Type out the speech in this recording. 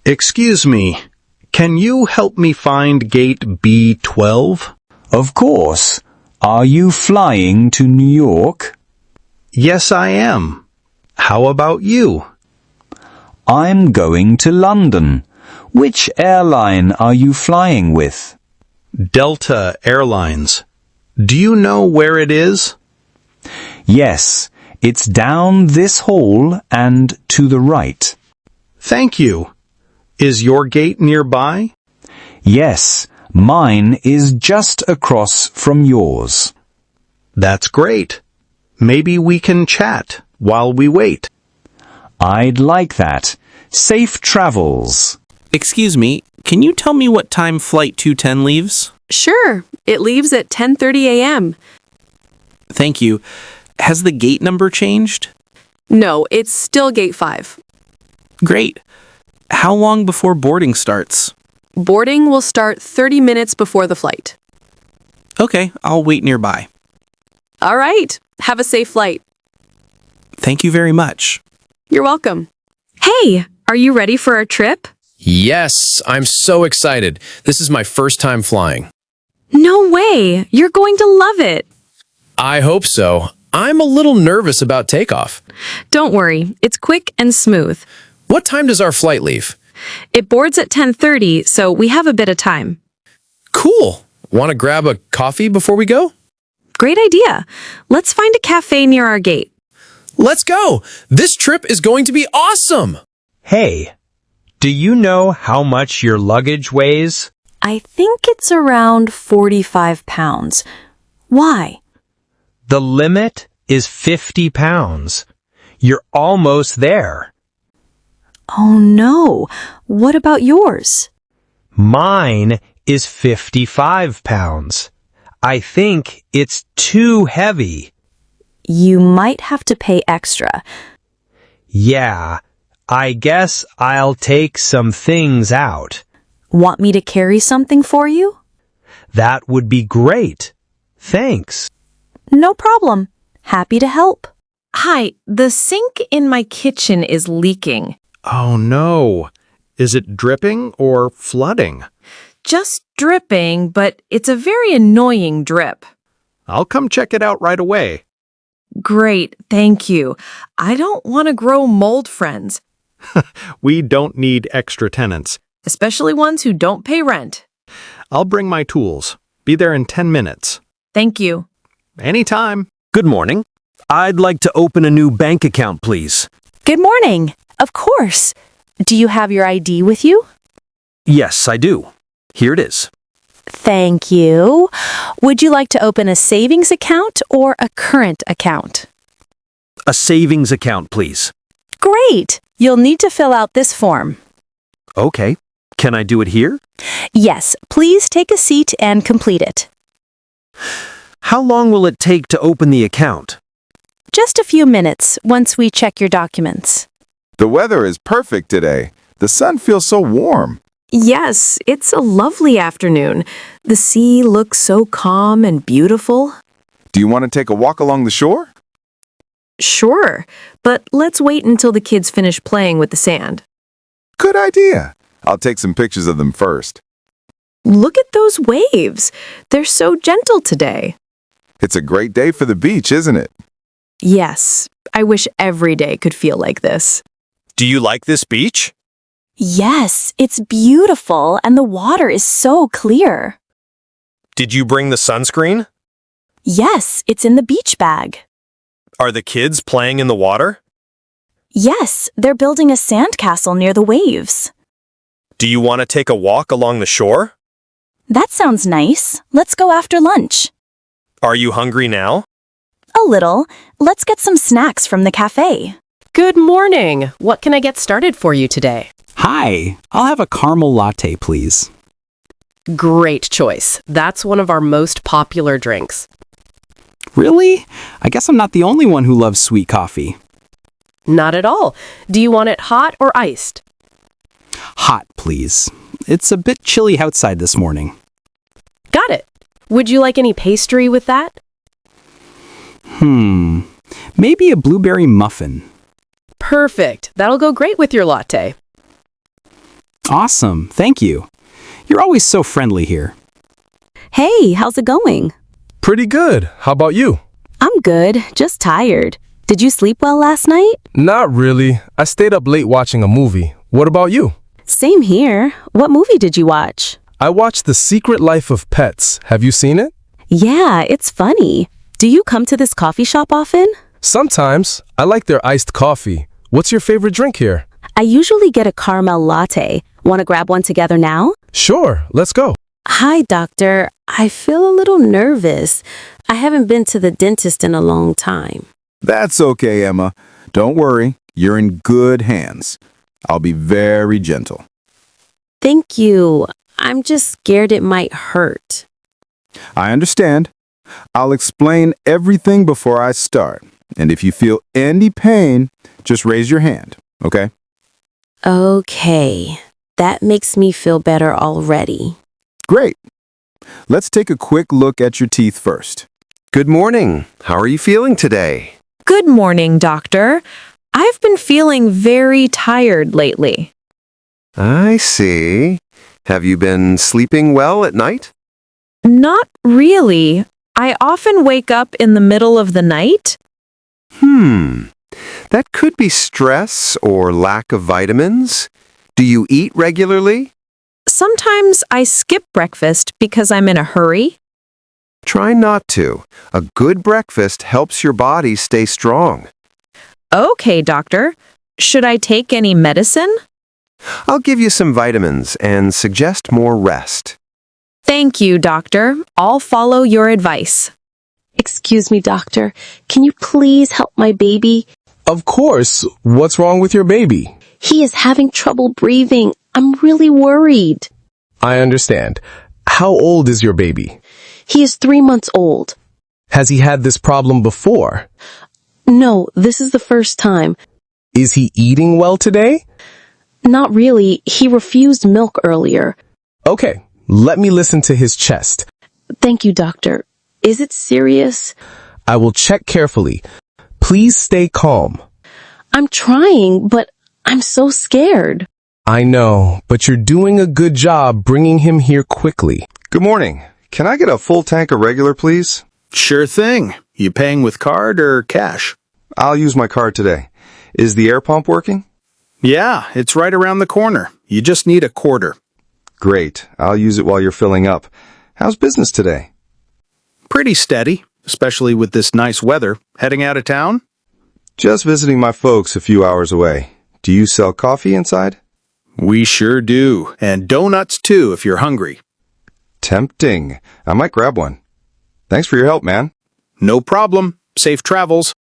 Excuse me, can you help me find gate B12? Of course. Are you flying to New York? Yes, I am. How about you? I'm going to London. Which airline are you flying with? Delta Airlines. Do you know where it is? Yes, it's down this hall and to the right. Thank you. Is your gate nearby? Yes, mine is just across from yours. That's great. Maybe we can chat while we wait. I'd like that. Safe travels. Excuse me, can you tell me what time Flight 210 leaves? Sure, it leaves at 10:30 a.m. Thank you. Has the gate number changed? No, it's still gate 5. Great. How long before boarding starts? Boarding will start 30 minutes before the flight. Okay, I'll wait nearby. All right, have a safe flight. Thank you very much. You're welcome. Hey, are you ready for our trip? Yes, I'm so excited. This is my first time flying. No way, you're going to love it. I hope so. I'm a little nervous about takeoff. Don't worry, it's quick and smooth. What time does our flight leave? It boards at 10:30, so we have a bit of time. Cool. Want to grab a coffee before we go? Great idea. Let's find a cafe near our gate. Let's go. This trip is going to be awesome. Hey, do you know how much your luggage weighs? I think it's around 45 pounds. Why? The limit is 50 pounds. You're almost there. Oh no, what about yours? Mine is 55 pounds. I think it's too heavy. You might have to pay extra. Yeah, I guess I'll take some things out. Want me to carry something for you? That would be great. Thanks. No problem. Happy to help. Hi, the sink in my kitchen is leaking. Oh no. Is it dripping or flooding? Just dripping, but it's a very annoying drip. I'll come check it out right away. Great, thank you. I don't want to grow mold friends, We don't need extra tenants. especially ones who don't pay rent. I'll bring my tools. Be there in 10 minutes. Thank you. Anytime. Good morning. I'd like to open a new bank account, please. Good morning. Of course. Do you have your ID with you? Yes, I do. Here it is. Thank you. Would you like to open a savings account or a current account? A savings account, please. Great. You'll need to fill out this form. Okay. Can I do it here? Yes, please take a seat and complete it. How long will it take to open the account? Just a few minutes once we check your documents. The weather is perfect today. The sun feels so warm. Yes, it's a lovely afternoon. The sea looks so calm and beautiful. Do you want to take a walk along the shore? Sure, but let's wait until the kids finish playing with the sand. Good idea. I'll take some pictures of them first. Look at those waves. They're so gentle today. It's a great day for the beach, isn't it? Yes, I wish every day could feel like this. Do you like this beach? Yes, it's beautiful and the water is so clear. Did you bring the sunscreen? Yes, it's in the beach bag. Are the kids playing in the water? Yes, they're building a sandcastle near the waves. Do you want to take a walk along the shore? That sounds nice. Let's go after lunch. Are you hungry now? A little. Let's get some snacks from the cafe. Good morning. What can I get started for you today? Hi, I'll have a caramel latte, please. Great choice. That's one of our most popular drinks. Really? I guess I'm not the only one who loves sweet coffee. Not at all. Do you want it hot or iced? Hot, please. It's a bit chilly outside this morning. Got it. Would you like any pastry with that? Maybe a blueberry muffin. Perfect. That'll go great with your latte. Awesome, thank you. You're always so friendly here. Hey, how's it going? Pretty good. How about you? I'm good, just tired. Did you sleep well last night? Not really. I stayed up late watching a movie. What about you? Same here. What movie did you watch? I watched The Secret Life of Pets. Have you seen it? Yeah, it's funny. Do you come to this coffee shop often? Sometimes. I like their iced coffee. What's your favorite drink here? I usually get a caramel latte. Want to grab one together now? Sure, let's go. Hi, doctor. I feel a little nervous. I haven't been to the dentist in a long time. That's okay, Emma. Don't worry. You're in good hands. I'll be very gentle. Thank you. I'm just scared it might hurt. I understand. I'll explain everything before I start. And if you feel any pain, just raise your hand, okay? Okay. That makes me feel better already. Great. Let's take a quick look at your teeth first. Good morning. How are you feeling today? Good morning, doctor. I've been feeling very tired lately. I see. Have you been sleeping well at night? Not really. I often wake up in the middle of the night. That could be stress or lack of vitamins. Do you eat regularly? Sometimes I skip breakfast because I'm in a hurry. Try not to. A good breakfast helps your body stay strong. Okay, doctor. Should I take any medicine? I'll give you some vitamins and suggest more rest. Thank you, doctor. I'll follow your advice. Excuse me, doctor. Can you please help my baby? Of course. What's wrong with your baby? He is having trouble breathing. I'm really worried. I understand. How old is your baby? He is 3 months old. Has he had this problem before? No, this is the first time. Is he eating well today? Not really. He refused milk earlier. Okay, let me listen to his chest. Thank you, doctor. Is it serious? I will check carefully. Please stay calm. I'm trying, but I'm so scared. I know, but you're doing a good job bringing him here quickly. Good morning. Can I get a full tank of regular, please? Sure thing. You paying with card or cash? I'll use my card today. Is the air pump working? Yeah, it's right around the corner. You just need a quarter. Great. I'll use it while you're filling up. How's business today? Pretty steady, especially with this nice weather. Heading out of town? Just visiting my folks a few hours away. Do you sell coffee inside? We sure do. And donuts too, if you're hungry. Tempting. I might grab one. Thanks for your help, man. No problem. Safe travels.